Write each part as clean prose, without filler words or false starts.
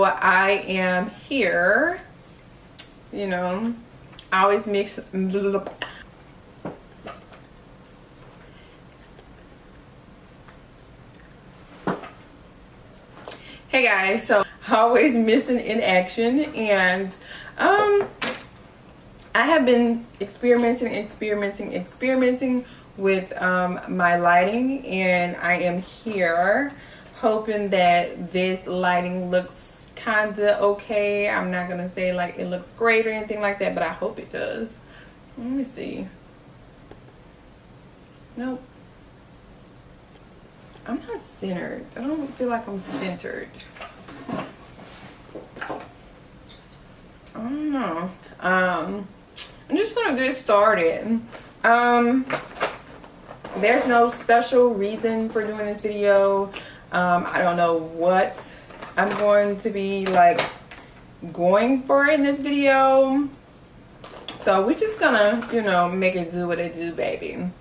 So I am here, you know, I always mix. Hey guys, so always missing in action, and I have been experimenting with my lighting, and I am here hoping that this lighting looks kinda okay. I'm not gonna say like it looks great or anything like that, but I hope it does. Let me see. Nope. I'm not centered. I don't feel like I'm centered. I don't know. I'm just gonna get started. There's no special reason for doing this video. I don't know what I'm going to be like going for in this video. So we're just gonna, you know, make it do what it do, baby. I'm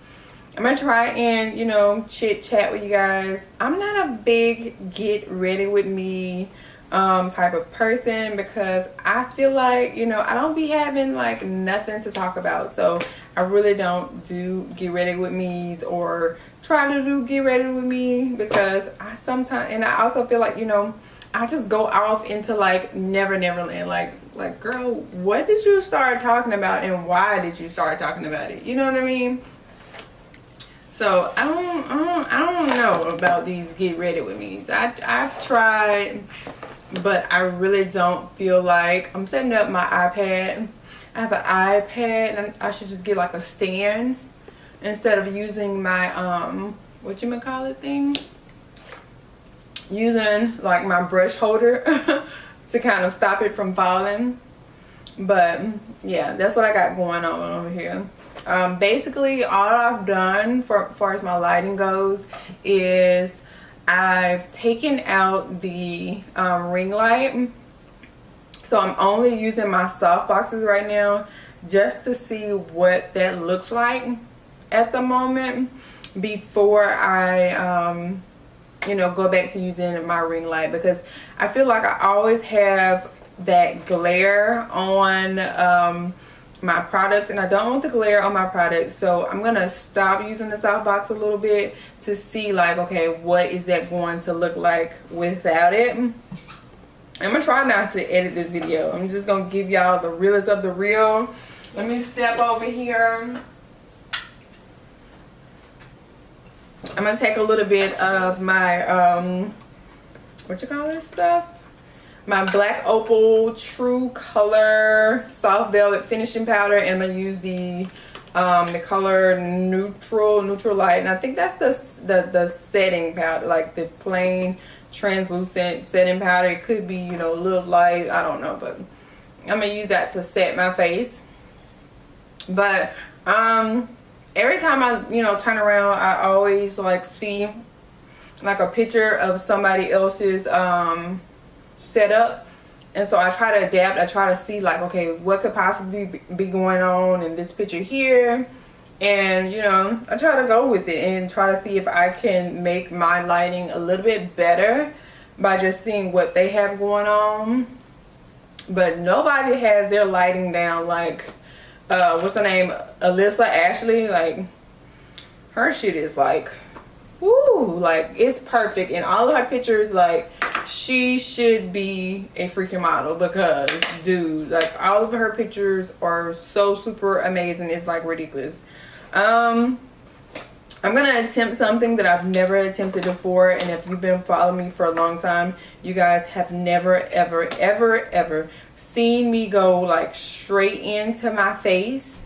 gonna try and, you know, chit chat with you guys. I'm not a big get ready with me type of person, because I feel like, you know, I don't be having like nothing to talk about. So I really don't do get ready with me's or try to do get ready with me, because I sometimes, and I also feel like, you know, I just go off into like never land. Like girl, what did you start talking about and why did you start talking about it? You know what I mean? So I don't know about these get ready with me's. I've tried, but I really don't feel like. I'm setting up my iPad. I have an iPad, and I should just get like a stand instead of using my whatchamacallit thing, using like my brush holder to kind of stop it from falling. But yeah, that's what I got going on over here. Basically all I've done for as far as my lighting goes is I've taken out the ring light. So I'm only using my soft boxes right now just to see what that looks like at the moment before I you know, go back to using my ring light, because I feel like I always have that glare on my products, and I don't want the glare on my products. So I'm gonna stop using the soft box a little bit to see like, okay, what is that going to look like without it. I'm gonna try not to edit this video. I'm just gonna give y'all the realest of the real. Let me step over here. I'm gonna take a little bit of my what you call this stuff, my Black Opal True Color Soft Velvet Finishing Powder, and I'm gonna use the color neutral light, and I think that's the setting powder, like the plain translucent setting powder. It could be, you know, a little light, I don't know, but I'm gonna use that to set my face. But every time I, you know, turn around, I always like see like a picture of somebody else's setup, and so I try to adapt. I try to see like, okay, what could possibly be going on in this picture here, and you know, I try to go with it and try to see if I can make my lighting a little bit better by just seeing what they have going on. But nobody has their lighting down like what's the name, Alyssa Ashley. Like her shit is like, woo, like it's perfect in all of her pictures. Like she should be a freaking model, because dude, like all of her pictures are so super amazing. It's like ridiculous. I'm gonna attempt something that I've never attempted before, and if you've been following me for a long time, you guys have never ever seen me go like straight into my face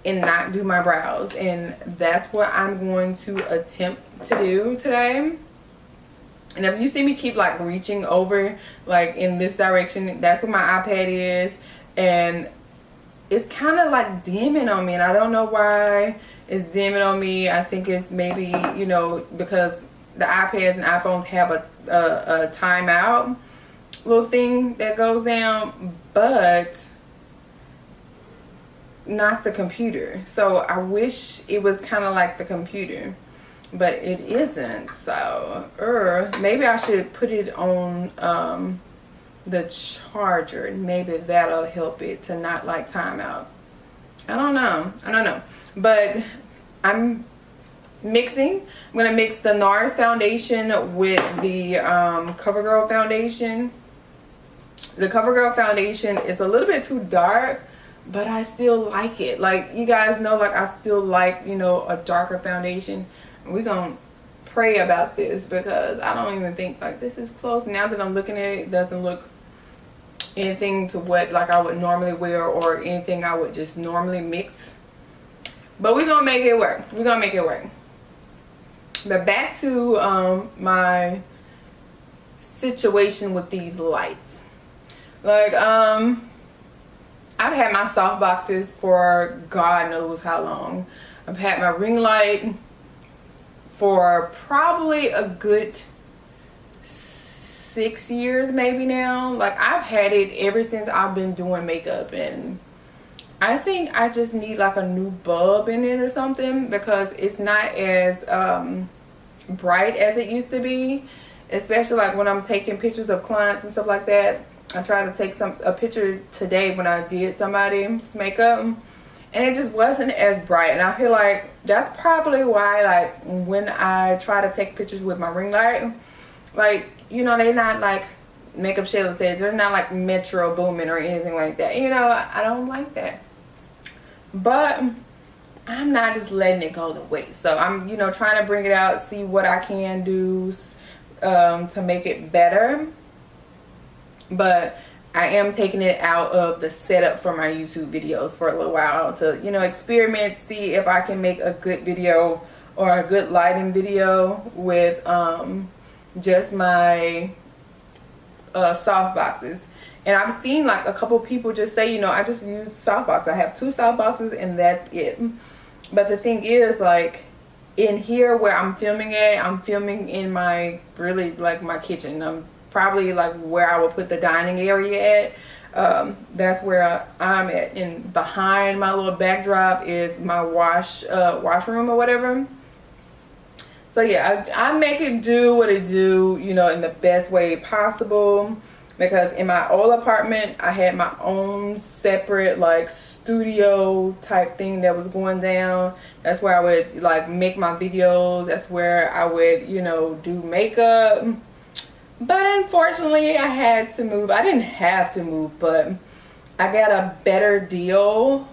and not do my brows, and that's what I'm going to attempt to do today. And if you see me keep like reaching over like in this direction, that's what my iPad is, and it's kind of like dimming on me, and I don't know why it's dimming on me. I think it's maybe, you know, because the iPads and iPhones have a timeout little thing that goes down, but not the computer. So I wish it was kind of like the computer, but it isn't. So maybe I should put it on the charger. Maybe that'll help it to not like time out. I don't know. But I'm mixing. I'm gonna mix the NARS foundation with the CoverGirl foundation. The CoverGirl foundation is a little bit too dark, but I still like it. Like, you guys know, like, I still like, you know, a darker foundation. We're gonna pray about this because I don't even think like this is close. Now that I'm looking at it, it doesn't look anything to what like I would normally wear or anything I would just normally mix. But we're gonna make it work. We're gonna make it work. But back to my situation with these lights. Like, I've had my soft boxes for God knows how long. I've had my ring light for probably a good 6 years maybe now. Like, I've had it ever since I've been doing makeup, and I think I just need like a new bulb in it or something because it's not as bright as it used to be, especially like when I'm taking pictures of clients and stuff like that. I tried to take a picture today when I did somebody's makeup, and it just wasn't as bright. And I feel like that's probably why, like, when I try to take pictures with my ring light, like, you know, they're not like Makeup Shayla says, they're not like Metro Boomin or anything like that. You know, I don't like that. But I'm not just letting it go to waste. So I'm, you know, trying to bring it out, see what I can do to make it better. But I am taking it out of the setup for my YouTube videos for a little while to, you know, experiment, see if I can make a good video or a good lighting video with just my soft boxes. And I've seen like a couple people just say, you know, I just use soft boxes. I have 2 soft boxes and that's it. But the thing is, like, in here where I'm filming at, I'm filming in my, really like my kitchen. I'm probably like where I would put the dining area at. That's where I'm at. And behind my little backdrop is my washroom or whatever. So yeah, I make it do what it do, you know, in the best way possible. Because in my old apartment, I had my own separate like studio type thing that was going down. That's where I would like make my videos. That's where I would, you know, do makeup. But unfortunately, I had to move. I didn't have to move, but I got a better deal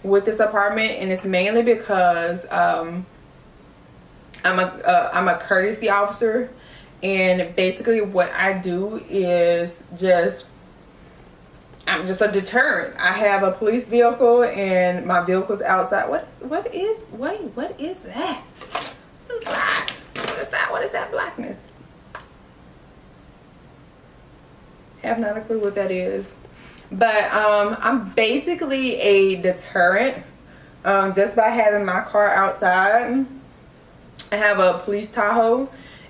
with this apartment, and it's mainly because I'm a courtesy officer. And basically what I do is I'm just a deterrent. I have a police vehicle and my vehicle's outside. What is that? What is that? What is that blackness? Have not a clue what that is. But I'm basically a deterrent just by having my car outside. I have a police Tahoe,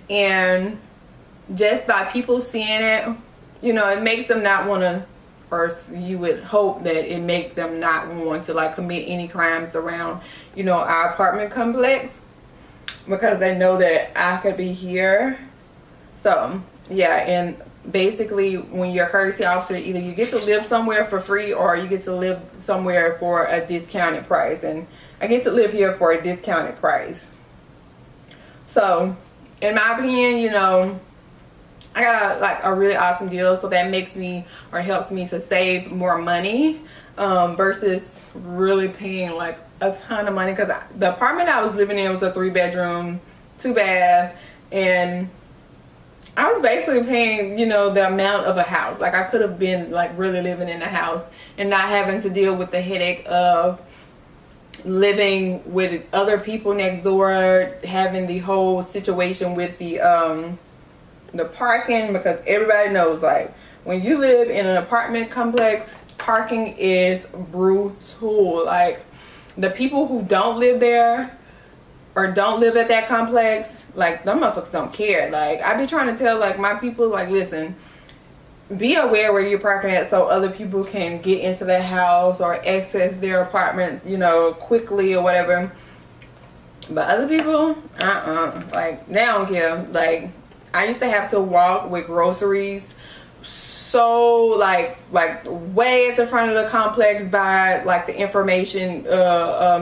and just by people seeing it, you know, it makes them not want to, or you would hope that it make them not want to like commit any crimes around, you know, our apartment complex, because they know that I could be here. So yeah, and basically when you're a courtesy officer, either you get to live somewhere for free or you get to live somewhere for a discounted price, and I get to live here for a discounted price. So in my opinion, you know, I got a really awesome deal, so that makes me, or helps me to save more money versus really paying like a ton of money. Because the apartment I was living in was a 3-bedroom, 2-bath, and I was basically paying, you know, the amount of a house. Like, I could have been like really living in a house and not having to deal with the headache of living with other people next door, having the whole situation with the parking, because everybody knows, like, when you live in an apartment complex, parking is brutal. Like, the people who don't live there or don't live at that complex, like, them motherfuckers don't care. Like, I be trying to tell like my people, like, listen, be aware where you're parking at so other people can get into the house or access their apartment, you know, quickly or whatever. But other people, like, they don't care. Like, I used to have to walk with groceries so like way at the front of the complex by like the information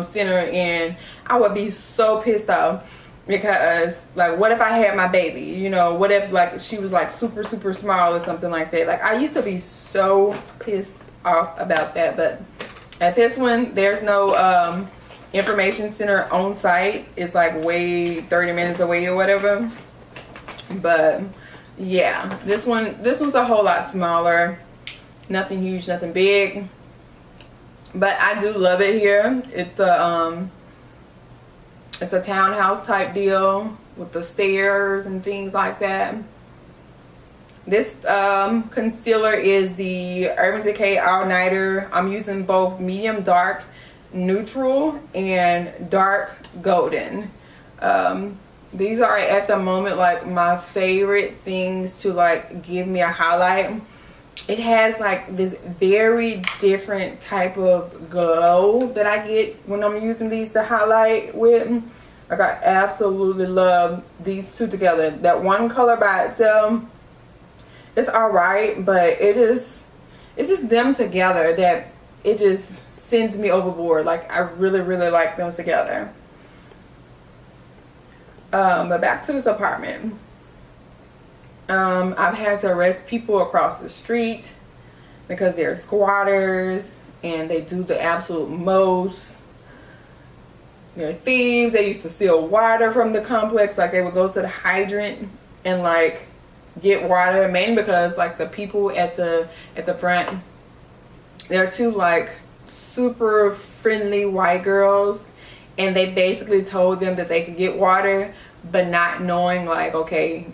center, and I would be so pissed off because like, what if I had my baby, you know, what if like she was like super small or something like that. Like, I used to be so pissed off about that. But at this one, there's no information center on site. It's like way 30 minutes away or whatever. But yeah, this one's a whole lot smaller. Nothing huge, nothing big, but I do love it here. It's a townhouse type deal with the stairs and things like that. This concealer is the Urban Decay All Nighter. I'm using both medium dark neutral and dark golden. These are at the moment like my favorite things to like give me a highlight. It has like this very different type of glow that I get when I'm using these to highlight with. Like, I absolutely love these two together. That one color by itself, it's alright, but it's just them together that it just sends me overboard. Like, I really like them together. But back to this apartment. I've had to arrest people across the street because they're squatters and they do the absolute most. They're thieves. They used to steal water from the complex. Like, they would go to the hydrant and like get water, mainly because like the people at the front, they're two like super friendly white girls, and they basically told them that they could get water, but not knowing like, okay,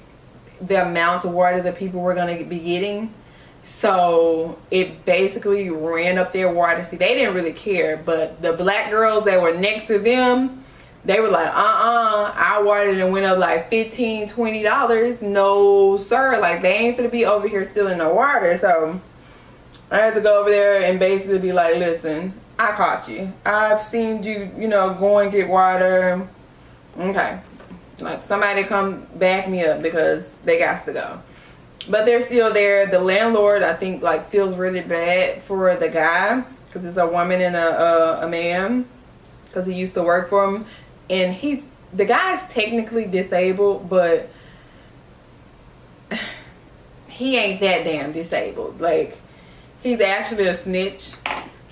the amount of water that people were going to be getting. So it basically ran up their water. See, they didn't really care, but the black girls that were next to them, they were like, our water done went up like $15-20. No sir, like, they ain't gonna be over here stealing no water. So I had to go over there and basically be like, listen, I caught you. I've seen you, you know, go and get water. Okay, like, somebody come back me up because they got to go. But they're still there. The landlord, I think, like, feels really bad for the guy because it's a woman and a man, because he used to work for him, and the guy's technically disabled, but he ain't that damn disabled. Like, he's actually a snitch,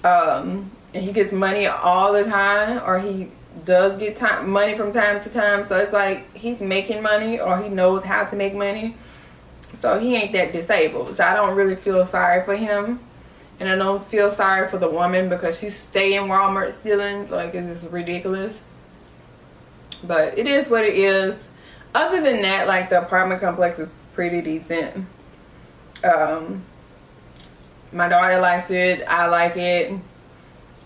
and he gets money all the time, or he does get money from time to time. So it's like he's making money, or he knows how to make money. So he ain't that disabled. So I don't really feel sorry for him. And I don't feel sorry for the woman because she's staying Walmart stealing. Like, it's just ridiculous. But it is what it is. Other than that, like, the apartment complex is pretty decent. My daughter likes it. I like it.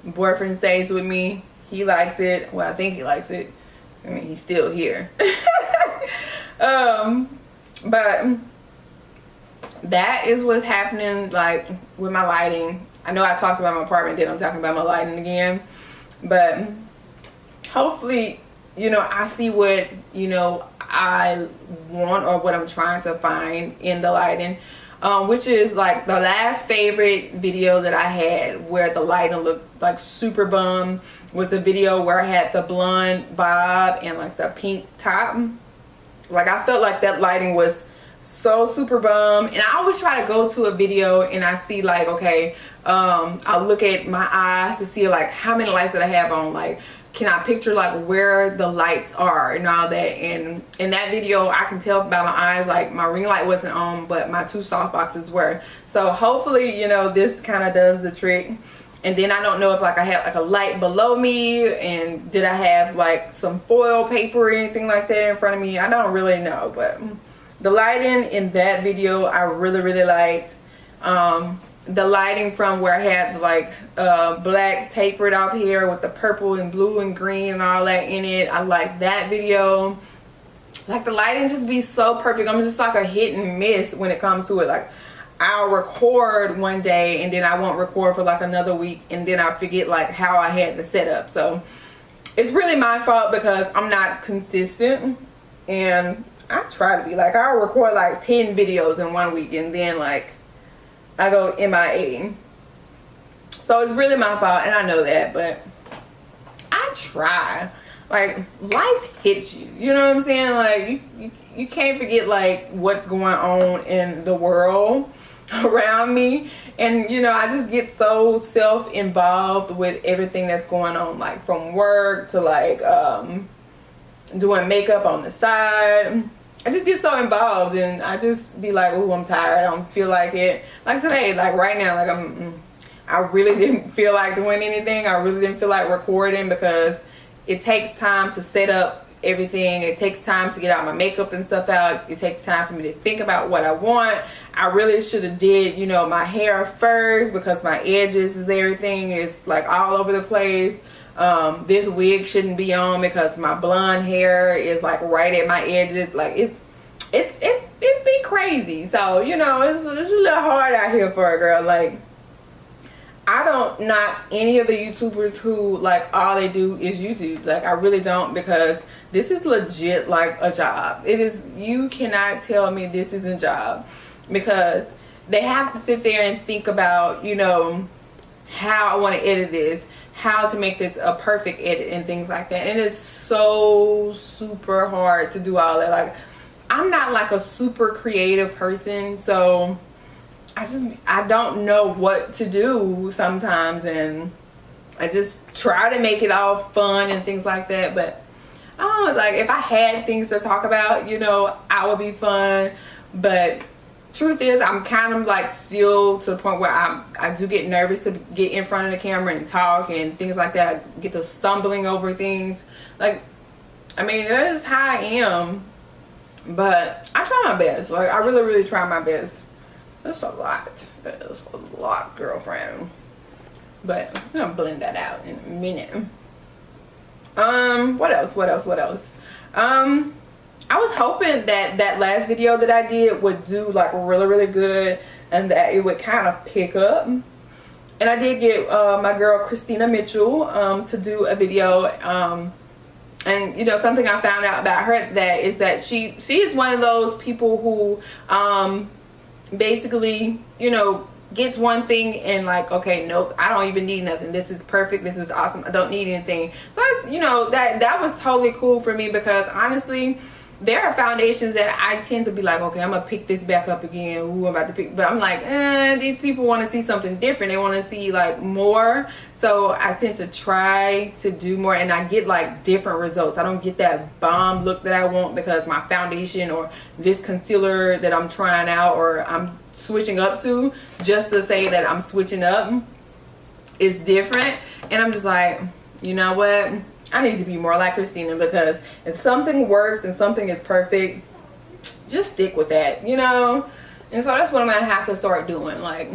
Boyfriend stays with me. He likes it. Well, I think he likes it. I mean, he's still here. But that is what's happening, like, with my lighting. I know I talked about my apartment, then I'm talking about my lighting again. But hopefully, you know, I see what, you know, I want, or what I'm trying to find in the lighting. Which is like the last favorite video that I had where the lighting looked like super bum was the video where I had the blonde bob and like the pink top. Like, I felt like that lighting was so super bum. And I always try to go to a video and I see like, okay, I'll look at my eyes to see like how many lights that I have on. Like, can I picture like where the lights are and all that. And in that video, I can tell by my eyes, like, my ring light wasn't on, but my two soft boxes were. So hopefully, you know, this kind of does the trick. And then I don't know if like I had like a light below me, and did I have like some foil paper or anything like that in front of me. I don't really know, but the lighting in that video I really liked. The lighting from where I had like black tapered off here with the purple and blue and green and all that in it, I like that video. Like, the lighting just be so perfect. I'm just like a hit and miss when it comes to it. Like, I'll record one day and then I won't record for like another week, and then I forget like how I had the setup. So it's really my fault because I'm not consistent, and I try to be. Like, I'll record like 10 videos in 1 week, and then like I go MIA. So it's really my fault, and I know that, but I try. Like, life hits you. You know what I'm saying? Like, you can't forget, like, what's going on in the world around me. And, you know, I just get so self-involved with everything that's going on. Like, from work to, like, doing makeup on the side. I just get so involved, and I just be like, oh, I'm tired. I don't feel like it. Like today, like right now, like I really didn't feel like doing anything. I really didn't feel like recording because it takes time to set up everything. It takes time to get out my makeup and stuff out. It takes time for me to think about what I want. I really should have did, you know, my hair first because my edges and everything is like all over the place. This wig shouldn't be on because my blonde hair is like right at my edges. Like it be crazy. So, you know, it's a little hard out here for a girl. Like, I don't knock any of the YouTubers who like all they do is YouTube. Like, I really don't, because this is legit like a job. It is. You cannot tell me this isn't a job, because they have to sit there and think about, you know, how I want to edit this, how to make this a perfect edit and things like that. And it's so super hard to do all that. Like, I'm not like a super creative person, so I don't know what to do sometimes, and I just try to make it all fun and things like that. But I don't know, like if I had things to talk about, you know, I would be fun. But truth is, I'm kind of like still to the point where I do get nervous to get in front of the camera and talk and things like that. I get to stumbling over things. Like, I mean, that is how I am. But I try my best. Like, I really, really try my best. That's a lot. That is a lot, girlfriend. But I'm gonna blend that out in a minute. What else? I was hoping that that last video that I did would do like really, really good, and that it would kind of pick up. And I did get my girl Christina Mitchell to do a video. And you know, something I found out about her that is that she is one of those people who basically, you know, gets one thing and like, okay, nope, I don't even need nothing. This is perfect. This is awesome. I don't need anything. So you know, that was totally cool for me, because honestly, there are foundations that I tend to be like, okay, I'm gonna pick this back up again. Ooh, I'm about to pick, but I'm like, these people want to see something different. They want to see like more. So I tend to try to do more, and I get like different results. I don't get that bomb look that I want because my foundation or this concealer that I'm trying out or I'm switching up to, just to say that I'm switching up, is different. And I'm just like, you know what? I need to be more like Christina, because if something works and something is perfect, just stick with that, you know? And so that's what I'm gonna have to start doing. Like,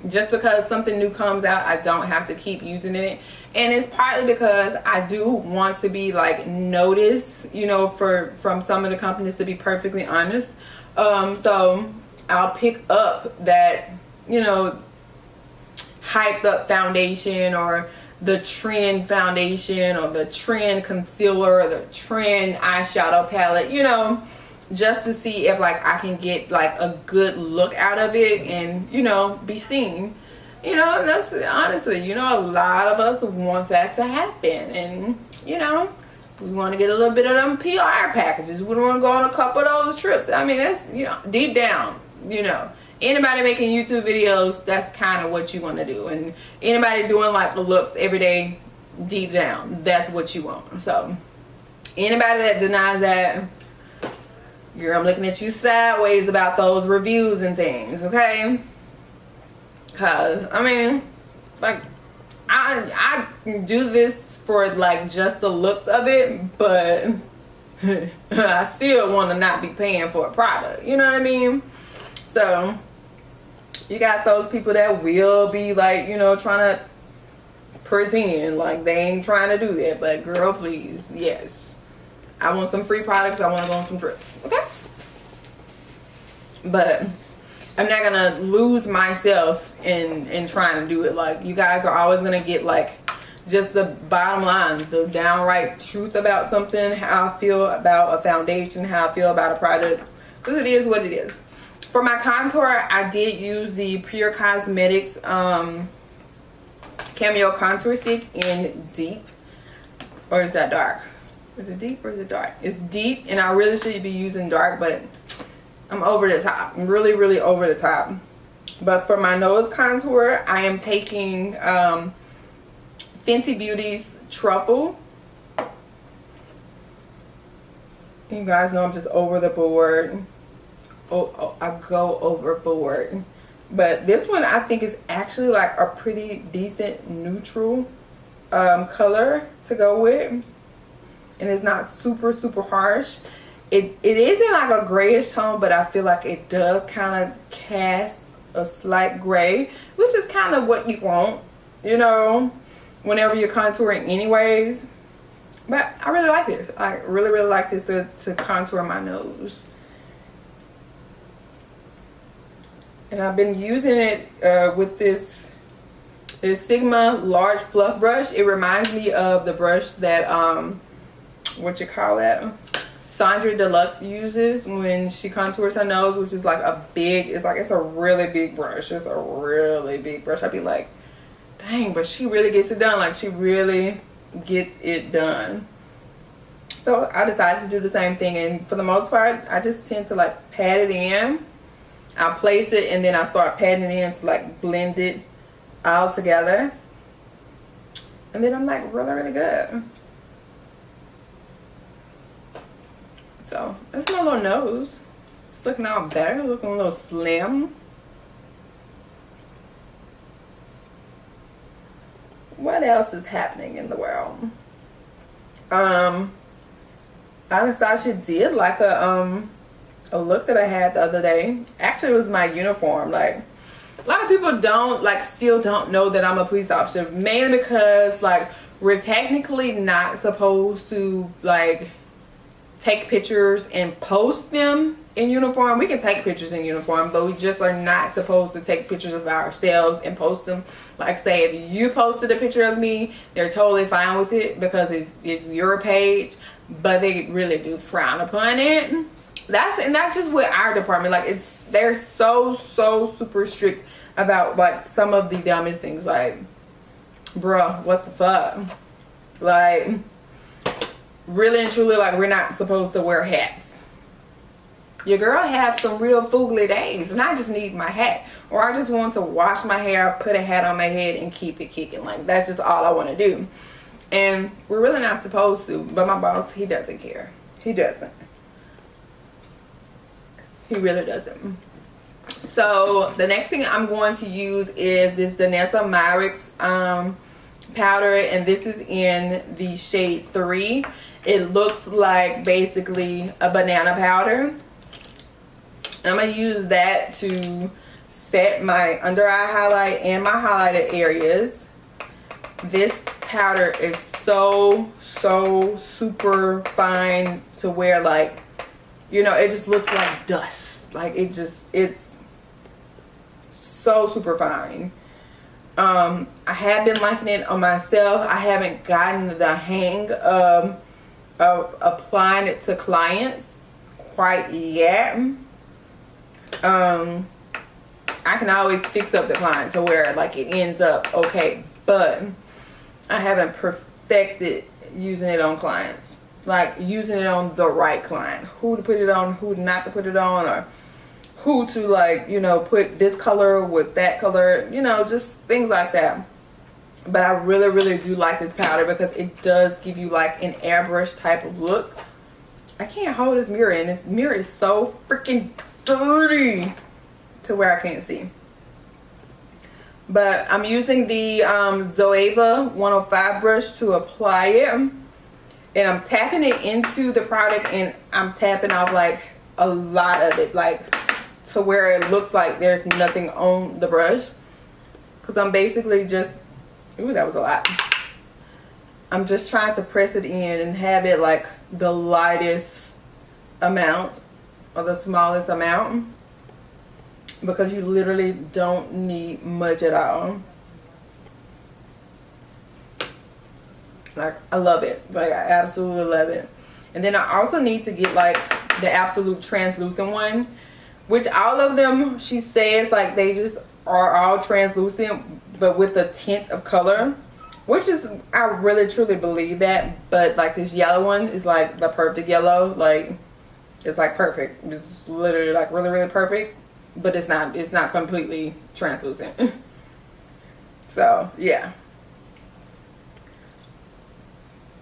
just because something new comes out, I don't have to keep using it. And it's partly because I do want to be like noticed, you know, from some of the companies, to be perfectly honest. So I'll pick up that, you know, hyped up foundation, or the trend foundation, or the trend concealer, or the trend eyeshadow palette, you know, just to see if like I can get like a good look out of it and, you know, be seen. You know, and that's honestly, you know, a lot of us want that to happen. And, you know, we want to get a little bit of them PR packages. We want to go on a couple of those trips. I mean, that's, you know, deep down, you know, anybody making YouTube videos, that's kind of what you want to do. And anybody doing like the looks every day, deep down, that's what you want. So anybody that denies that, girl, I'm looking at you sideways about those reviews and things, okay? Because, I mean, like, I do this for like just the looks of it, but I still want to not be paying for a product, you know what I mean? So you got those people that will be like, you know, trying to pretend like they ain't trying to do that. But girl, please, yes, I want some free products. I want to go on some trips, okay? But I'm not gonna lose myself in trying to do it. Like, you guys are always gonna get like just the bottom line, the downright truth about something, how I feel about a foundation, how I feel about a product, because it is what it is. For my contour, I did use the Pure Cosmetics Cameo Contour Stick in Deep. Or is that dark? Is it deep or is it dark? It's deep, and I really should be using dark, but I'm over the top. I'm really, really over the top. But for my nose contour, I am taking Fenty Beauty's Truffle. You guys know I'm just over the board. Oh, I go overboard. But this one I think is actually like a pretty decent neutral color to go with, and it's not super harsh. It isn't like a grayish tone, but I feel like it does kind of cast a slight gray, which is kind of what you want, you know, whenever you're contouring anyways. But I really like this. I really like this to contour my nose. And I've been using it with this Sigma large fluff brush. It reminds me of the brush that Sandra Deluxe uses when she contours her nose, which is like it's a really big brush. It's a really big brush. I'd be like, dang, but she really gets it done. Like, she really gets it done. So I decided to do the same thing, and for the most part, I just tend to like pat it in. I'll place it and then I start patting it in to like blend it all together, and then I'm like really good. So that's my little nose. It's looking all better, looking a little slim. What else is happening in the world? Anastasia did like a look that I had the other day. Actually, it was my uniform. Like, a lot of people still don't know that I'm a police officer, mainly because like we're technically not supposed to like take pictures and post them in uniform. We can take pictures in uniform, but we just are not supposed to take pictures of ourselves and post them. Like, say if you posted a picture of me, they're totally fine with it because it's your page, but they really do frown upon it. That's just with our department. Like, they're so super strict about like some of the dumbest things. Like, bruh, what the fuck? Like, really and truly, like, we're not supposed to wear hats. Your girl have some real foogly days, and I just need my hat, or I just want to wash my hair, put a hat on my head, and keep it kicking. Like, that's just all I want to do. And we're really not supposed to, but my boss, he doesn't care. He doesn't. He really doesn't. So the next thing I'm going to use is this Danessa Myricks powder, and this is in the shade 3. It looks like basically a banana powder. I'm going to use that to set my under eye highlight and my highlighted areas. This powder is so super fine to where, like, you know, it just looks like dust. Like, it's so super fine. I have been liking it on myself. I haven't gotten the hang of applying it to clients quite yet. I can always fix up the client to where like it ends up okay, but I haven't perfected using it on clients, like using it on the right client, who to put it on, who not to put it on, or who to, like, you know, put this color with that color, you know, just things like that. But I really do like this powder because it does give you like an airbrush type of look. I can't hold this mirror, and this mirror is so freaking dirty to where I can't see. But I'm using the Zoeva 105 brush to apply it, and I'm tapping it into the product, and I'm tapping off like a lot of it, like to where it looks like there's nothing on the brush, because I'm basically just, ooh, that was a lot. I'm just trying to press it in and have it like the lightest amount or the smallest amount, because you literally don't need much at all. Like, I love it. Like, I absolutely love it. And then I also need to get like the absolute translucent one, which all of them, she says, like, they just are all translucent, but with a tint of color, which is, I really truly believe that. But like this yellow one is like the perfect yellow. Like, it's like perfect. It's literally like really, really perfect, but it's not completely translucent. So yeah,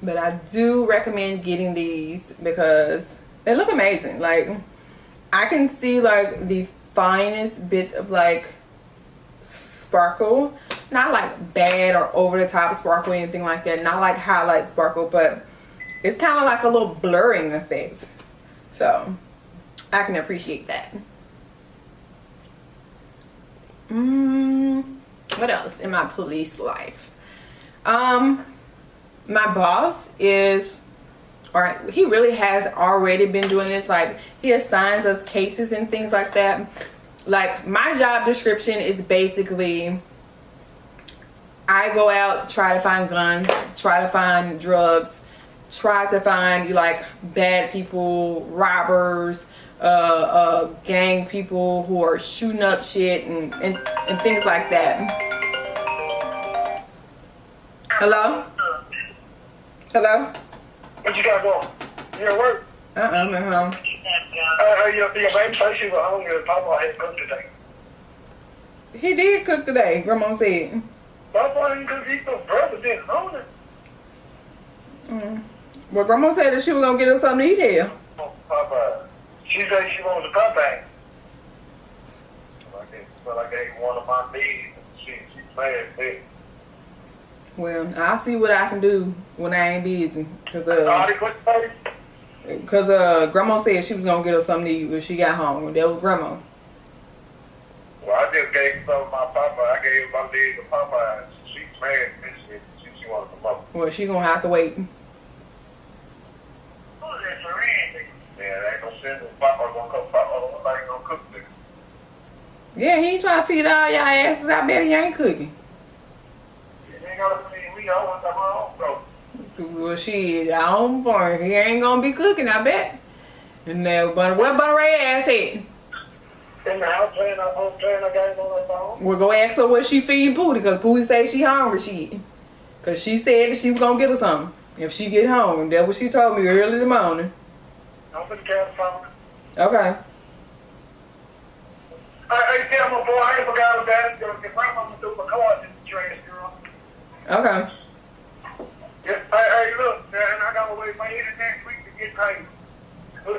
but I do recommend getting these because they look amazing. Like, I can see like the finest bit of like sparkle, not like bad or over the top sparkle or anything like that, not like highlight sparkle, but it's kind of like a little blurring effect, so I can appreciate that. What else in my police life? My boss is, or he really has already been doing this. Like, he assigns us cases and things like that. Like, my job description is basically, I go out, try to find guns, try to find drugs, try to find like bad people, robbers, gang people who are shooting up shit and things like that. Hello? Hello? What you got going? You at work? I'm at home. Your baby said she was hungry and Papa had cooked today. He did cook today, Grandma said. Papa didn't cook, he cooked breakfast in the morning. Well, Grandma said that she was gonna get us something to eat here. Papa, she said she wants a Popeye. But I gave one of my bees and she's mad at me. Well, I'll see what I can do when I ain't busy. Cause Grandma said she was gonna get us something to eat when she got home. That was Grandma. Well, I just gave some of my Popeye. I gave my lady the Popeye. She's mad at me. She wanted some more. Well, she gonna have to wait. Yeah, they ain't gonna send this Papa gonna cook. Papa ain't gonna cook this. Yeah, he ain't trying to feed all y'all asses. I bet he ain't cooking. He ain't gonna feed me. I want some of my own, bro. Well, shit, I don't point. He ain't gonna be cooking, I bet. And now, where Bunny Ray ass at? In the house playing our phone, playing our game on her phone. We'll go ask her what she feeding Pootie, because Pootie say she hungry, shit. Because she said that she was gonna get her something if she get home. That's what she told me early in the morning. I'm put the cat phone. Okay. Hey, tell my boy, I ain't forgot about it. Your grandmama threw my cards in the trash, girl. Okay. Yeah, hey, look, man, I gotta wait my internet next week to get paid. Who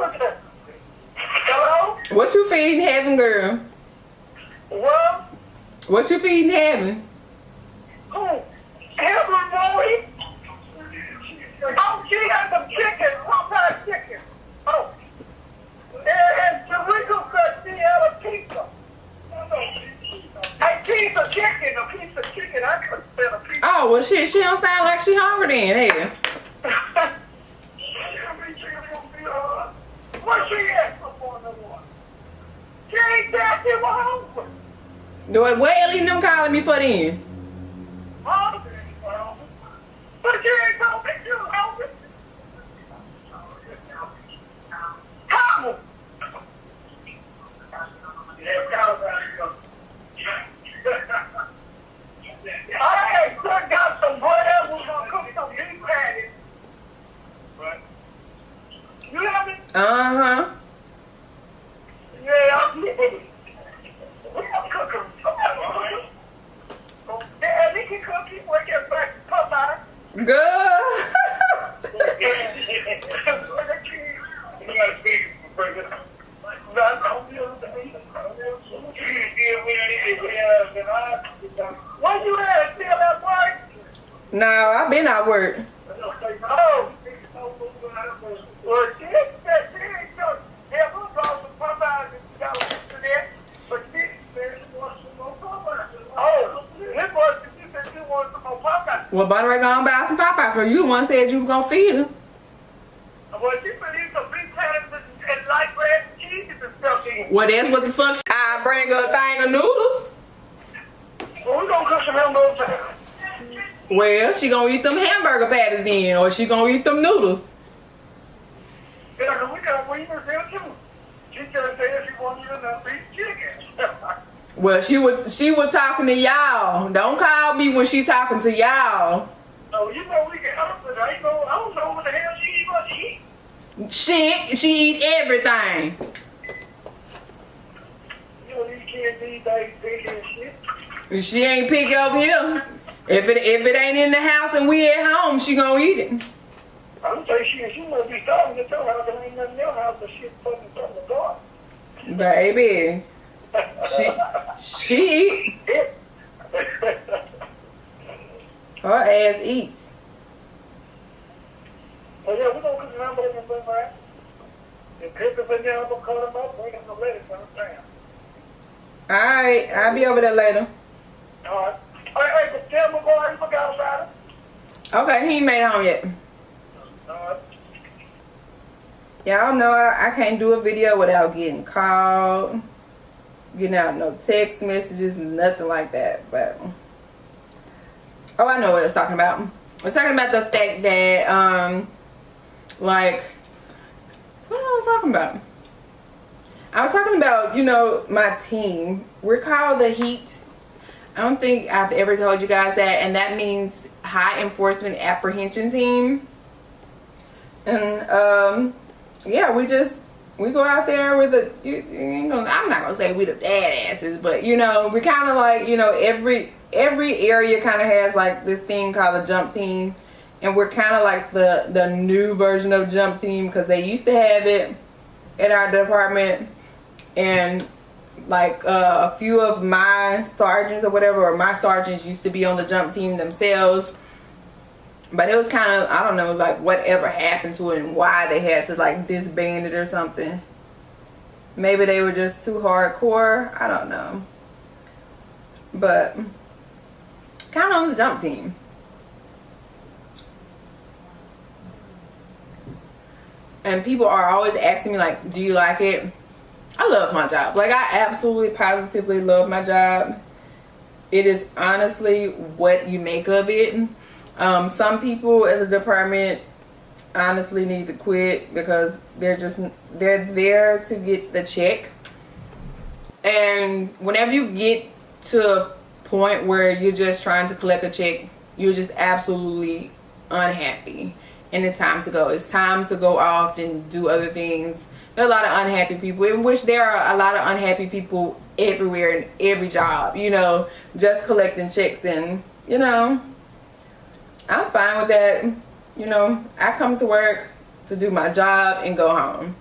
is that? Hello? What you feeding Heaven, girl? What? What you feeding Heaven? Who? Heaven, boy? Oh, she got some chicken, Popeye chicken. Oh. And Tarico said she had a pizza. A piece of chicken, I could sell a piece. Oh, well, shit, she don't sound like she hungry then, hell. Where she at? She ain't that, she was hungry. What Ellie them calling me for then? Huh? But she ain't told me she was hungry. How? Alright, son got some bread. We're gonna cook some beef patties. You hear me? Uh-huh. Yeah, I'm cooking. Yeah, he can cook. He work at back to Popeye. Good. Where you at? Still at work? No, I've been at work. Oh. Well, she ain't sure. Yeah, we'll draw some Popeyes and she got a piece of that. But she said she wants some more Popeyes. Oh, this was, she said she wants some more Popeyes. Well, Bunny Ray gonna buy some Popeye for you. The one said you was gonna feed her. Well, she said eat some big patties and light bread and cheeses and stuff in. Well, that's what the fuck. I bring her a thing of noodles. Well, we gonna cook some hamburger patties. Well, she gonna eat them hamburger patties then, or she gonna eat them noodles. Yeah, and I beat chicken. Well, she was talking to y'all. Don't call me when she talking to y'all. Oh, you know we can help it. I don't know what the hell she want to eat. Shit, she eat everything. You know these kids these days big and shit. She ain't picky over here. If it ain't in the house and we at home, she gonna eat it. I'm saying she must be starving at your house and ain't nothing in your house but shit fucking from the garden. Baby, she eat. Her ass eats. So yeah, we're gonna cook the hamburger and bring her out. And cook up in there, I'm gonna cut them up, bring them some lettuce on the pan. Alright, I'll be over there later. Alright. Hey, but tell my boy he forgot about it. Okay, he ain't made it home yet. Alright. Y'all know I can't do a video without getting called, getting out no text messages, nothing like that. But oh, I know what it's talking about. It's talking about the fact that like, what was I talking about? I was talking about, you know, my team. We're called the Heat. I don't think I've ever told you guys that, and that means High Enforcement Apprehension Team. And yeah, we go out there with I'm not gonna say we the badasses, but you know, we kind of like, you know, every area kind of has like this thing called a jump team, and we're kind of like the new version of jump team because they used to have it at our department, and like a few of my sergeants or whatever, or my sergeants used to be on the jump team themselves. But it was kind of, I don't know, like whatever happened to it and why they had to like disband it or something. Maybe they were just too hardcore. I don't know. But kind of on the jump team. And people are always asking me like, do you like it? I love my job. Like, I absolutely positively love my job. It is honestly what you make of it. Some people at the department honestly need to quit because they're there to get the check. And whenever you get to a point where you're just trying to collect a check, you're just absolutely unhappy. And it's time to go. It's time to go off and do other things. There are a lot of unhappy people, in which there are a lot of unhappy people everywhere in every job, you know, just collecting checks. And, you know, I'm fine with that. You know, I come to work to do my job and go home.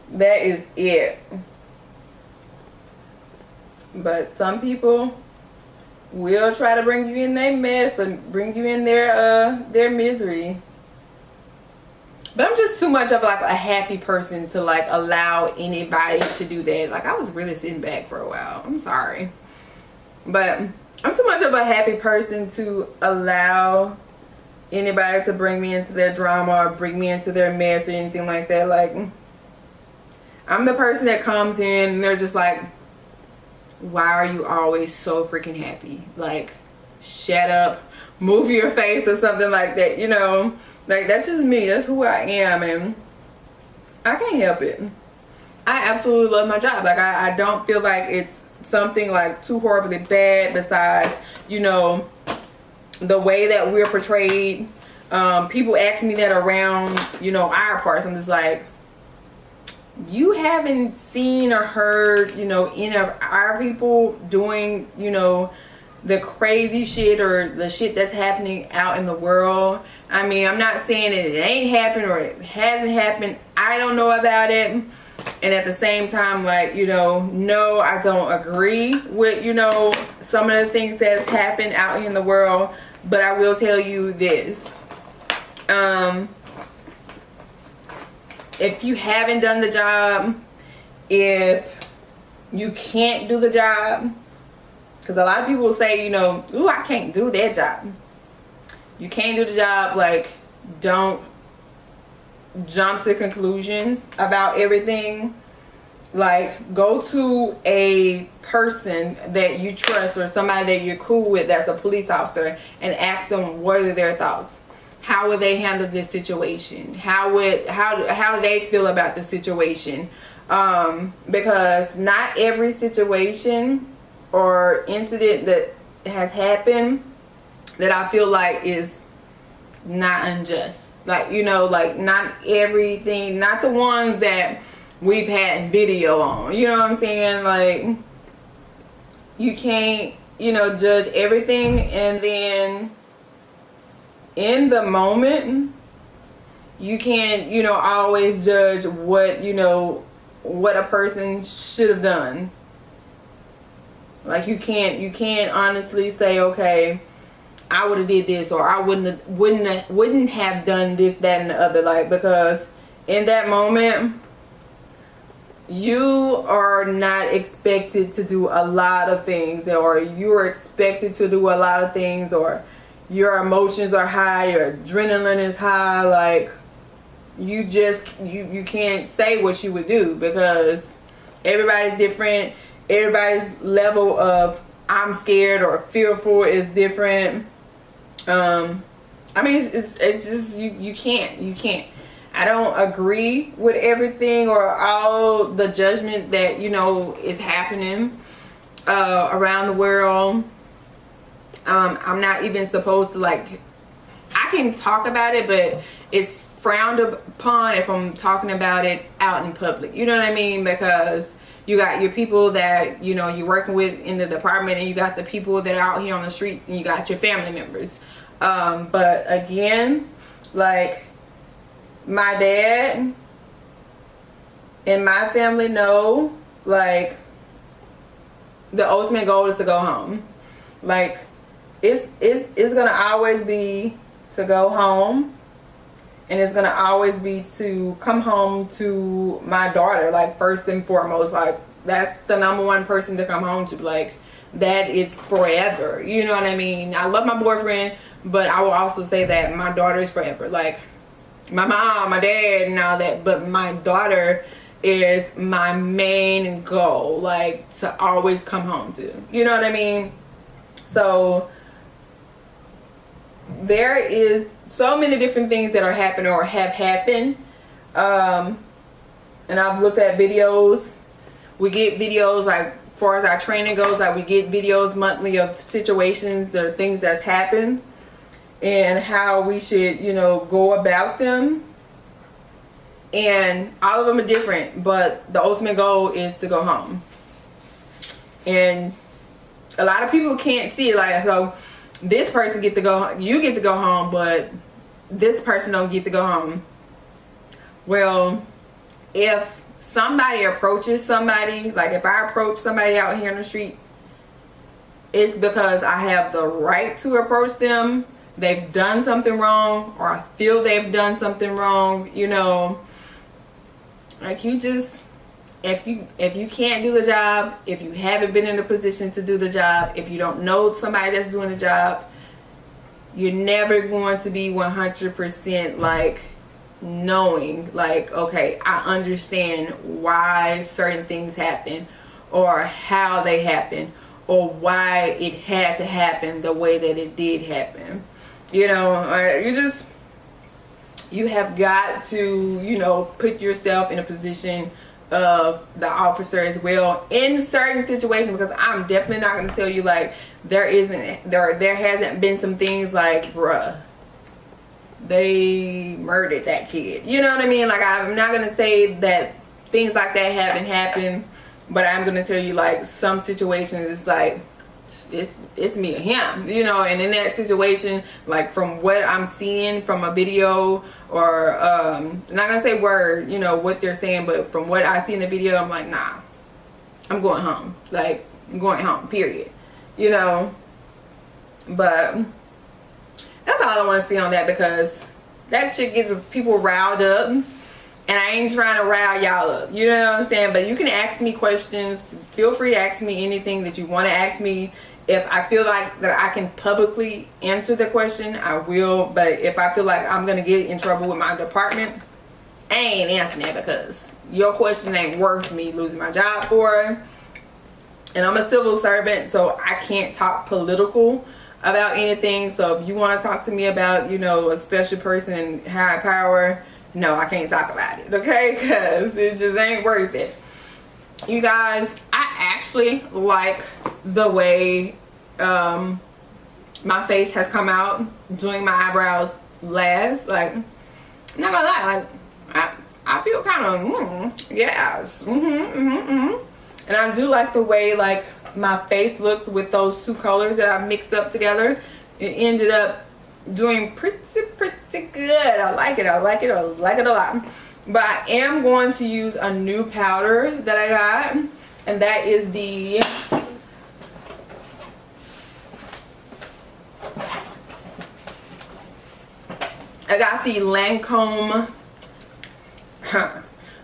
That is it. But some people will try to bring you in their mess and bring you in their misery. But I'm just too much of like a happy person to like allow anybody to do that. Like, I was really sitting back for a while. I'm sorry. But I'm too much of a happy person to allow anybody to bring me into their drama or bring me into their mess or anything like that. Like, I'm the person that comes in and they're just like, why are you always so freaking happy? Like, shut up, move your face or something like that, you know. Like, that's just me. That's who I am, and I can't help it. I absolutely love my job. Like, I don't feel like it's something like too horribly bad besides, you know, the way that we're portrayed. People ask me that around, you know, our parts. I'm just like, you haven't seen or heard, you know, any of our people doing, you know, the crazy shit or the shit that's happening out in the world. I mean, I'm not saying that it ain't happened or it hasn't happened. I don't know about it. And at the same time, like, you know, no, I don't agree with, you know, some of the things that's happened out in the world. But I will tell you this. If you haven't done the job, if you can't do the job, because a lot of people say, you know, ooh, I can't do that job. You can't do the job. Like, don't jump to conclusions about everything. Like, go to a person that you trust or somebody that you're cool with that's a police officer and ask them what are their thoughts. How would they handle this situation? How do they feel about the situation? Because not every situation or incident that has happened that I feel like is not unjust. Like, you know, like not everything, not the ones that we've had video on, you know what I'm saying? Like, you can't, you know, judge everything, and then in the moment you can't, you know, always judge what, you know, what a person should have done. Like, you can't honestly say, okay, I would have did this, or I wouldn't have done this, that, and the other. Like, because in that moment you are not expected to do a lot of things, or you are expected to do a lot of things, or your emotions are high, your adrenaline is high. Like, you just you can't say what you would do, because everybody's different. Everybody's level of I'm scared or fearful is different. I mean, it's just you can't. I don't agree with everything or all the judgment that, you know, is happening around the world. I'm not even supposed to, like, I can talk about it, but it's frowned upon if I'm talking about it out in public. You know what I mean? Because you got your people that, you know, you're working with in the department, and you got the people that are out here on the streets, and you got your family members. But again, like, my dad and my family know, like, the ultimate goal is to go home. Like, it's gonna always be to go home, and it's gonna always be to come home to my daughter, like, first and foremost. Like, that's the number one person to come home to. Like, that is forever, you know what I mean? I love my boyfriend, but I will also say that my daughter is forever. Like, my mom, my dad, and all that, but my daughter is my main goal, like, to always come home to, you know what I mean? So there is so many different things that are happening or have happened, and I've looked at videos. We get videos, like, as far as our training goes, like, we get videos monthly of situations or things that's happened and how we should, you know, go about them. And all of them are different, but the ultimate goal is to go home. And a lot of people can't see it. Like, so this person get to go, you get to go home, but this person don't get to go home. Well, if somebody approaches somebody, like if I approach somebody out here in the streets, it's because I have the right to approach them. They've done something wrong, or I feel they've done something wrong, you know. Like, you just, if you can't do the job, if you haven't been in a position to do the job, if you don't know somebody that's doing the job, you're never going to be 100% like knowing, like, okay, I understand why certain things happen, or how they happen, or why it had to happen the way that it did happen. You know, you have got to, you know, put yourself in a position of the officer as well in certain situations, because I'm definitely not going to tell you, like, there hasn't been some things like, bruh, they murdered that kid. You know what I mean? Like, I'm not going to say that things like that haven't happened, but I'm going to tell you, like, some situations it's like, it's me or him, you know. And in that situation, like, from what I'm seeing from a video, or I'm not gonna say word, you know, what they're saying, but from what I see in the video, I'm like, nah, I'm going home. Like, I'm going home, period, you know. But that's all I want to see on that, because that shit gets people riled up, and I ain't trying to rile y'all up, you know what I'm saying? But you can ask me questions. Feel free to ask me anything that you want to ask me. If I feel like that I can publicly answer the question, I will. But if I feel like I'm going to get in trouble with my department, I ain't answering that, because your question ain't worth me losing my job for. And I'm a civil servant, so I can't talk political about anything. So if you want to talk to me about, you know, a special person in high power, no, I can't talk about it, okay? Because it just ain't worth it. You guys, I actually like the way my face has come out doing my eyebrows last. Like, I'm not gonna lie, like I feel kind of yes, and I do like the way like my face looks with those two colors that I mixed up together. It ended up doing pretty good. I like it a lot. But I am going to use a new powder that I got, and that is the Lancome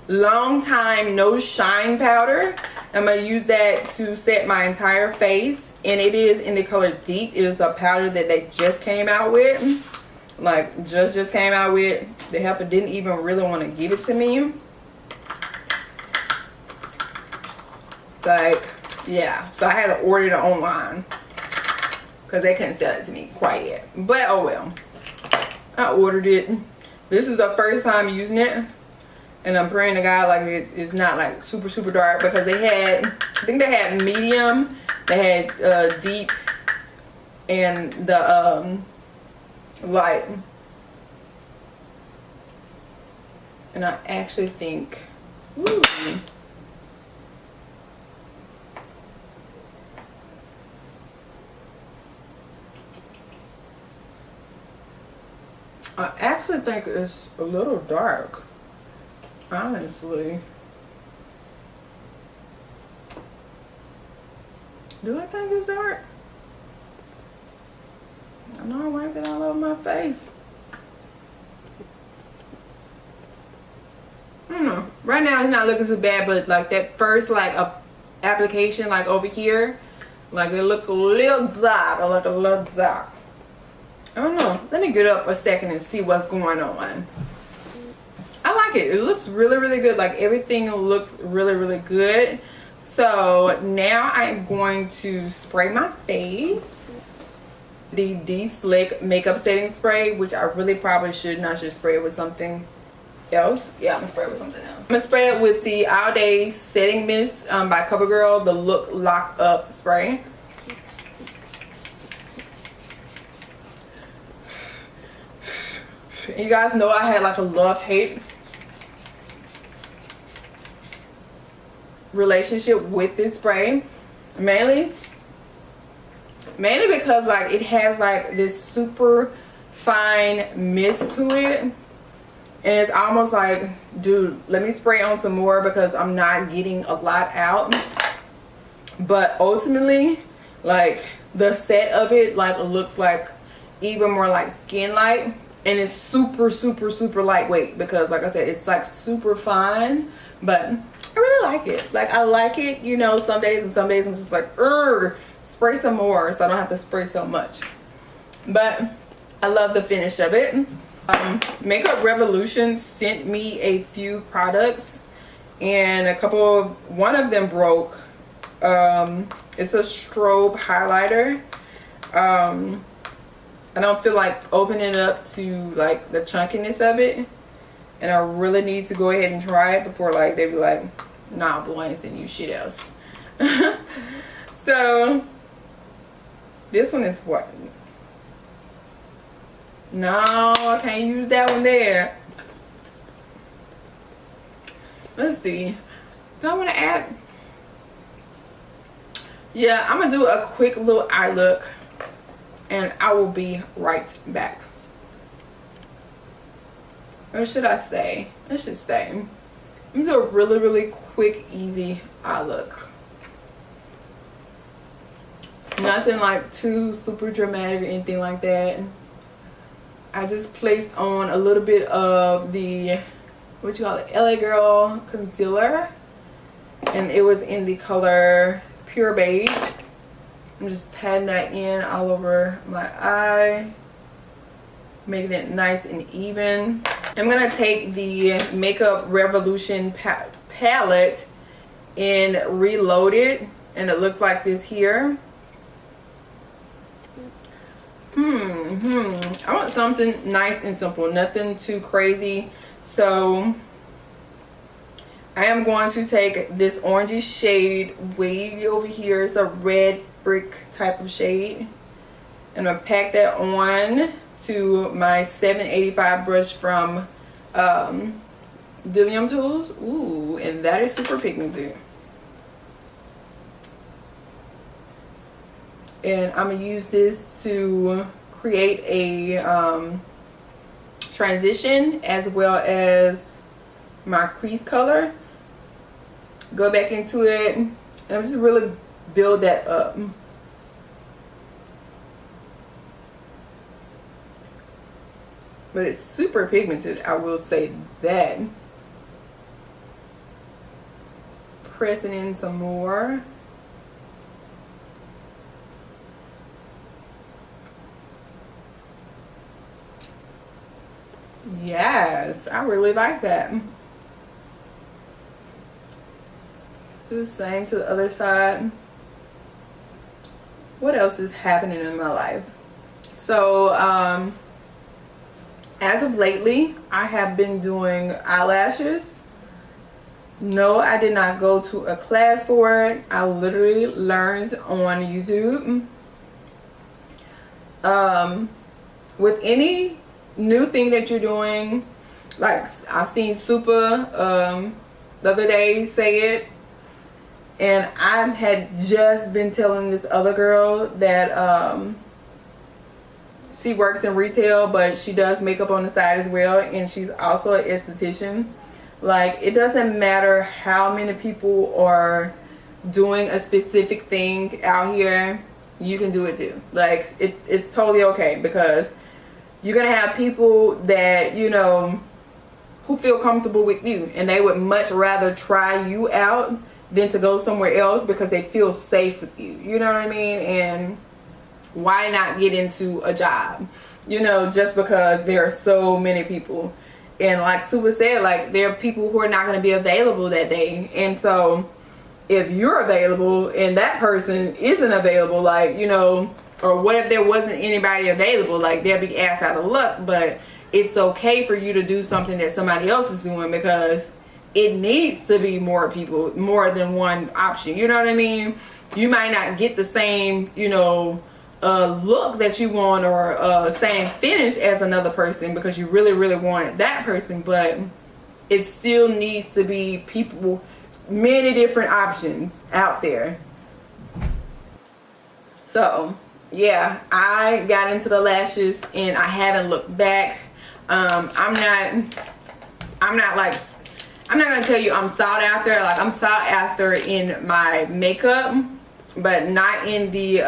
Long Time No Shine powder. I'm gonna use that to set my entire face, and it is in the color Deep. It is a powder that they just came out with. Like just came out with. The heifer didn't even really want to give it to me. Like, yeah, so I had to order it online because they couldn't sell it to me quite yet. But oh well, I ordered it. This is the first time using it, and I'm praying to God like it's not like super dark, because they had, I think they had medium, they had deep, and the light. And I actually think, ooh, I actually think it's a little dark, honestly. Do I think it's dark? I know I wiped it all over my face. I don't know. Right now it's not looking too bad, but like that first like application, like over here, like it looked a little dark. I don't know. Let me get up a second and see what's going on. I like it. It looks really good. Like everything looks really good. So now I'm going to spray my face. The D-Slick makeup setting spray, which I really probably should not just spray it with something else. Yeah, I'm gonna spray it with something else. I'm gonna spray it with the All Day Setting Mist by CoverGirl, the Look Lock Up spray. You guys know I had like a love-hate relationship with this spray, mainly because like it has like this super fine mist to it, and it's almost like, dude, let me spray on some more because I'm not getting a lot out. But ultimately, like the set of it like looks like even more like Skin Light. And it's super lightweight because, like I said, it's like super fine. But I really like it. Like, I like it, you know, some days, and some days I'm just like, spray some more so I don't have to spray so much. But I love the finish of it. Makeup Revolution sent me a few products, and one of them broke. It's a strobe highlighter. I don't feel like opening it up to like the chunkiness of it, and I really need to go ahead and try it before like they be like, nah, boy, I ain't sending you shit else. So this one is what? No, I can't use that one there. Let's see. Do I want to add? Yeah, I'm gonna do a quick little eye look, and I will be right back. Or should I stay? I should stay. I'm gonna do a really quick, easy eye look. Nothing like too super dramatic or anything like that. I just placed on a little bit of the, what you call it, LA Girl concealer, and it was in the color Pure Beige. I'm just patting that in all over my eye, making it nice and even. I'm gonna take the Makeup Revolution palette and reload it, and it looks like this here. I want something nice and simple, nothing too crazy, So I am going to take this orangey shade wavy over here. It's a red brick type of shade. And I'm going to pack that on to my 785 brush from Vivium Tools. Ooh, and that is super pigmented. And I'm going to use this to create a transition as well as my crease color. Go back into it and just really build that up. But it's super pigmented, I will say that. Pressing in some more. Yes, I really like that. Do the same to the other side. What else is happening in my life? So, as of lately, I have been doing eyelashes. No, I did not go to a class for it. I literally learned on YouTube. With any new thing that you're doing, like I've seen Super the other day say it, and I had just been telling this other girl that she works in retail, but she does makeup on the side as well, and she's also an esthetician. Like, it doesn't matter how many people are doing a specific thing out here, you can do it too. Like, it's totally okay, because you're gonna have people that, you know, who feel comfortable with you, and they would much rather try you out than to go somewhere else because they feel safe with you. You know what I mean? And why not get into a job, you know, just because there are so many people. And like Super said, like, there are people who are not going to be available that day. And so if you're available and that person isn't available, like, you know, or what if there wasn't anybody available, like, they'll be ass out of luck. But it's okay for you to do something that somebody else is doing, because it needs to be more people, more than one option. You know what I mean? You might not get the same, you know, look that you want, or same finish as another person because you really wanted that person, but it still needs to be people, many different options out there. So yeah, I got into the lashes and I haven't looked back. I'm not gonna tell you I'm sought after. Like, I'm sought after in my makeup, but not in the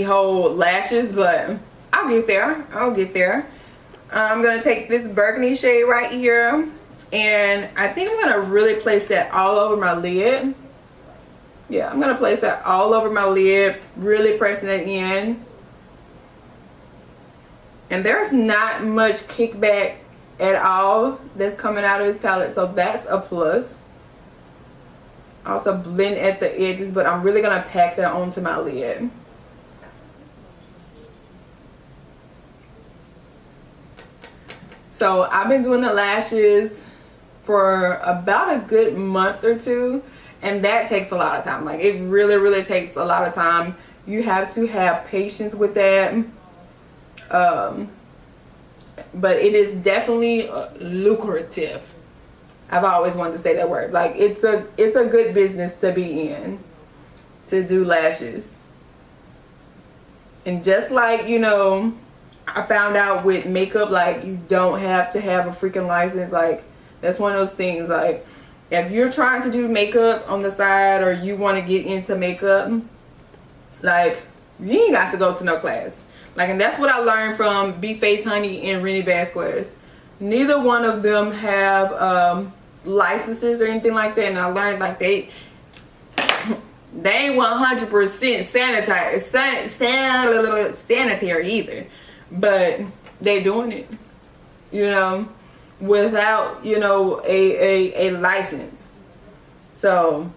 whole lashes. But I'll get there. I'm gonna take this burgundy shade right here, and I think I'm gonna really place that all over my lid. Yeah, I'm gonna place that all over my lid, really pressing it in. And there's not much kickback at all that's coming out of this palette, so that's a plus. Also blend at the edges, but I'm really gonna pack that onto my lid. So I've been doing the lashes for about a good month or two, and that takes a lot of time. Like, it really takes a lot of time. You have to have patience with that. But it is definitely lucrative. I've always wanted to say that word. Like, it's a good business to be in, to do lashes. And just like, you know, I found out with makeup, like, you don't have to have a freaking license. Like, that's one of those things. Like, if you're trying to do makeup on the side, or you want to get into makeup, like, you ain't got to go to no class. Like, and that's what I learned from B Face Honey and Rennie Vasquez. Neither one of them have licenses or anything like that, and I learned, like, they ain't 100% sanitary either, but they doing it, you know, without, you know, a license. So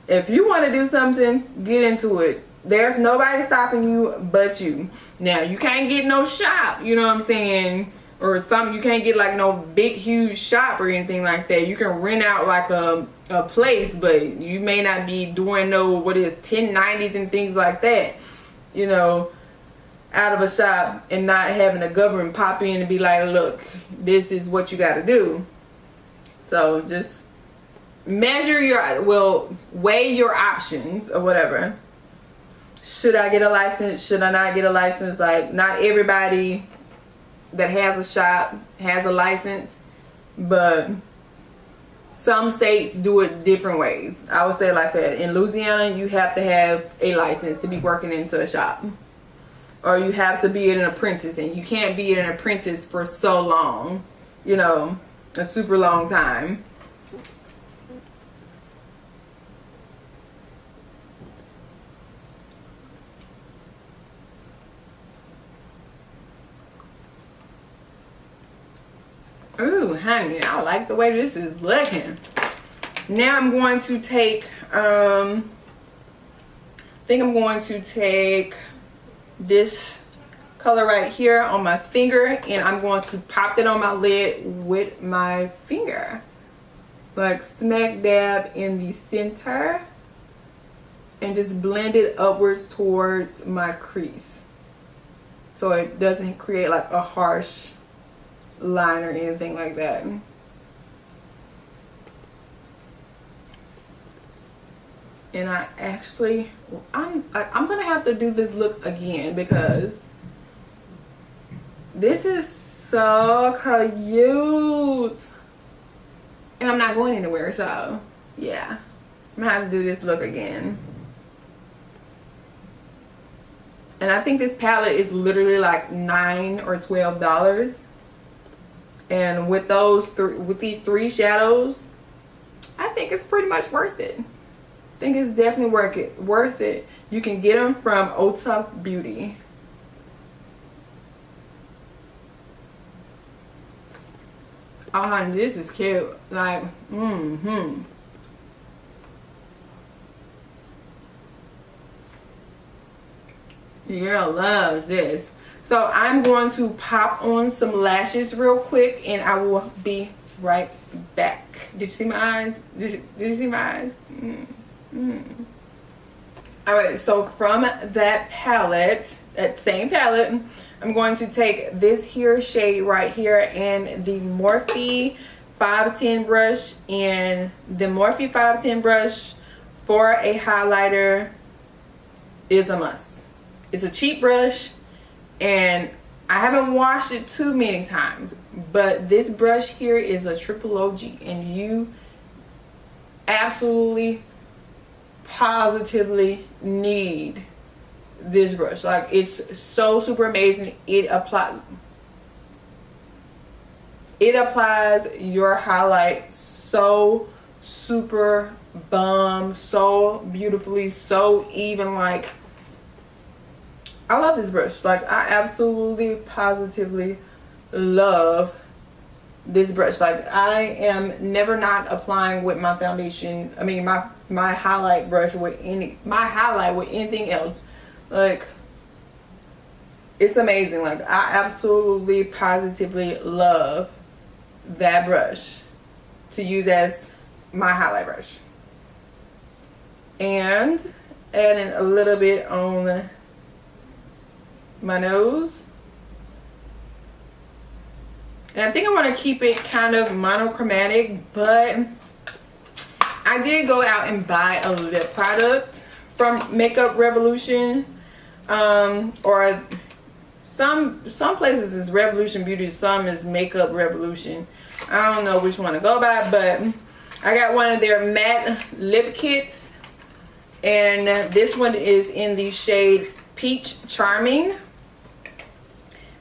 if you want to do something, get into it. There's nobody stopping you but you. Now, you can't get no shop, you know what I'm saying, or something. You can't get like no big huge shop or anything like that. You can rent out like a place, but you may not be doing no 1090s and things like that, you know, out of a shop, and not having a government pop in and be like, look, this is what you got to do. So just weigh your options or whatever. Should I get a license? Should I not get a license? Like, not everybody that has a shop has a license, but some states do it different ways. I would say like that. In Louisiana, you have to have a license to be working into a shop, or you have to be an apprentice, and you can't be an apprentice for so long, you know, a super long time. Ooh, honey, I like the way this is looking. Now I'm going to take, I think I'm going to take this color right here on my finger, and I'm going to pop it on my lid with my finger. Like smack dab in the center, and just blend it upwards towards my crease, so it doesn't create like a harsh line or anything like that. And I'm gonna have to do this look again because this is so cute, and I'm not going anywhere, so yeah, I'm gonna have to do this look again. And I think this palette is literally like $9 or $12. And with these three shadows, I think it's pretty much worth it. I think it's definitely worth it. You can get them from Ulta Beauty. Oh, honey, this is cute. Like, Your girl loves this. So I'm going to pop on some lashes real quick, and I will be right back. Did you see my eyes? Did you see my eyes? Alright, so from that palette, that same palette, I'm going to take this here shade right here and the Morphe 510 brush. And the Morphe 510 brush for a highlighter is a must. It's a cheap brush, and I haven't washed it too many times, but this brush here is a triple OG, and you absolutely positively need this brush. Like, it's so super amazing. It applies your highlight so super bomb, so beautifully, so even. Like, I love this brush. Like, I absolutely positively love this brush. Like, I am never not applying with my foundation, I mean my highlight brush with anything else. Like, it's amazing. Like, I absolutely positively love that brush to use as my highlight brush. And adding a little bit on my nose, and I think I want to keep it kind of monochromatic, but I did go out and buy a lip product from Makeup Revolution, or some places is Revolution Beauty, some is Makeup Revolution. I don't know which one to go by, but I got one of their matte lip kits, and this one is in the shade Peach Charming.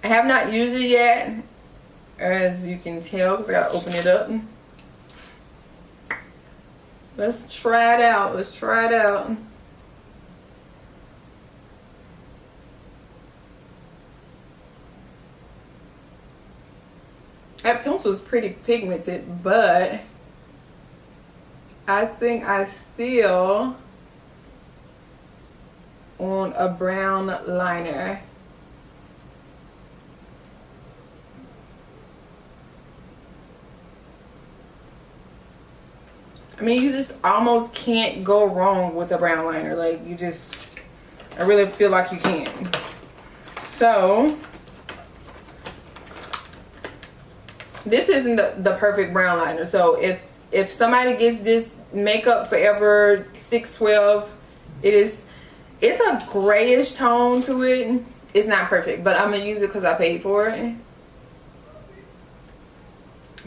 I have not used it yet, as you can tell, because I gotta open it up. Let's try it out. Let's try it out. That pencil is pretty pigmented, but I think I still want a brown liner. I mean, you just almost can't go wrong with a brown liner. Like, I really feel like you can. So, this isn't the perfect brown liner. So, if somebody gets this Makeup Forever 612, it's a grayish tone to it. It's not perfect, but I'm going to use it because I paid for it.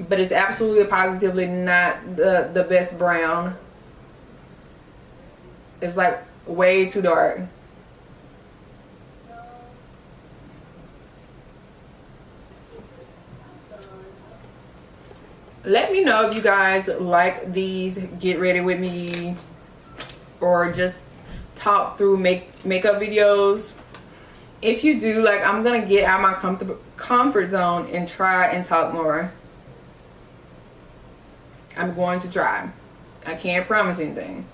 But it's absolutely positively not the best brown. It's like way too dark. Let me know if you guys like these Get Ready With Me or just talk through makeup videos. If you do, like, I'm going to get out of my comfort zone and try and talk more. I'm going to try. I can't promise anything,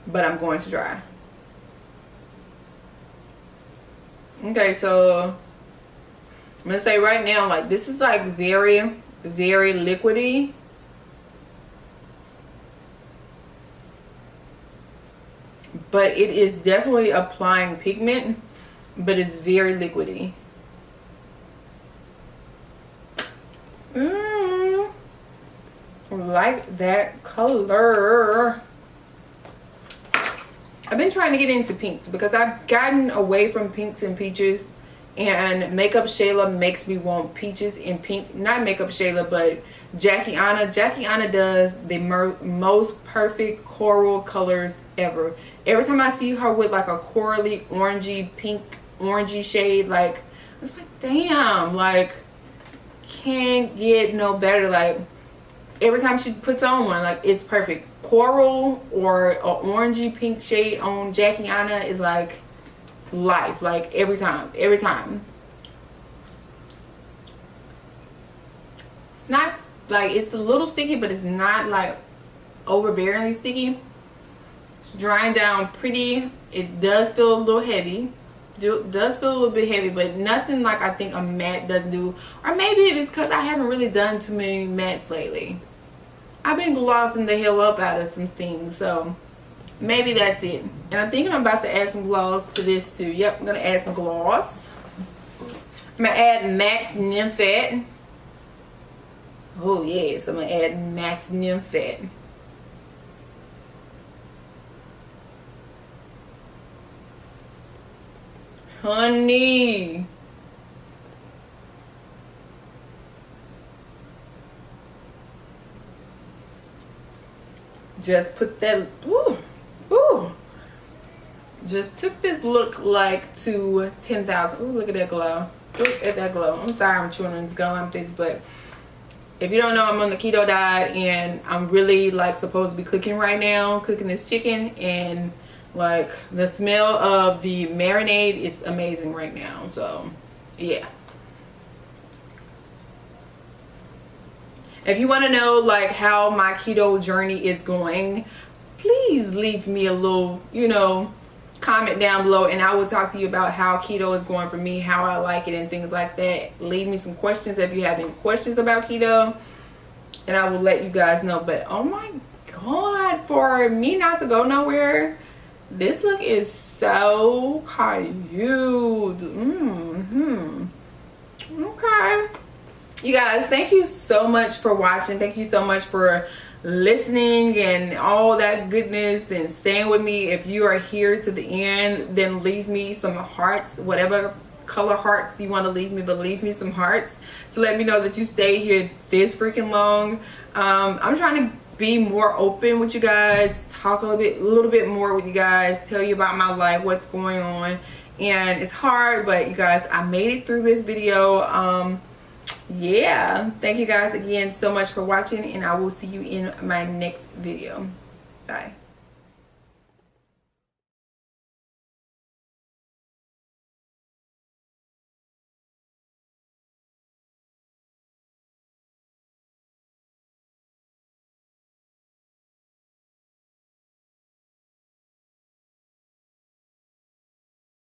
but I'm going to try. Okay, so I'm gonna say right now, like, this is like very, very liquidy. But it is definitely applying pigment, but it's very liquidy. Like that color. I've been trying to get into pinks because I've gotten away from pinks and peaches, and Makeup Shayla makes me want peaches and pink. Not Makeup Shayla, but Jackie Anna does the most perfect coral colors ever. Every time I see her with like a corally orangey pink orangey shade, like, it's like, damn, like, can't get no better. Like, every time she puts on one, like, it's perfect. Coral or a orangey pink shade on Jackie Anna is like life. Like, every time. It's not, like, it's a little sticky, but it's not like overbearingly sticky. It's drying down pretty. It does feel a little heavy. Does feel a little bit heavy, but nothing like I think a matte doesn't do. Or maybe it's because I haven't really done too many mattes lately. I've been glossing the hell up out of some things, so maybe that's it. And I'm thinking I'm about to add some gloss to this too. Yep, I'm gonna add some gloss. I'm gonna add Max Nymphet. Oh yes, I'm gonna add Max Nymphet. Honey. Just put that, ooh. Just took this look like to 10,000. Ooh, look at that glow. Look at that glow. I'm sorry I'm chewing on this gum like this, but if you don't know, I'm on the keto diet and I'm really like supposed to be cooking right now, cooking this chicken, and like the smell of the marinade is amazing right now. So yeah. If you want to know like how my keto journey is going, please leave me a little, comment down below, and I will talk to you about how keto is going for me, how I like it, and things like that. Leave me some questions if you have any questions about keto, and I will let you guys know. But oh my god, for me not to go nowhere, this look is so cute. Okay. You guys, thank you so much for watching. Thank you so much for listening and all that goodness and staying with me. If you are here to the end, then leave me some hearts, whatever color hearts you want to leave me, but leave me some hearts to let me know that you stayed here this freaking long. I'm trying to be more open with you guys, talk a little bit more with you guys, tell you about my life, what's going on, and it's hard, but you guys, I made it through this video. Yeah, thank you guys again so much for watching, and I will see you in my next video. Bye.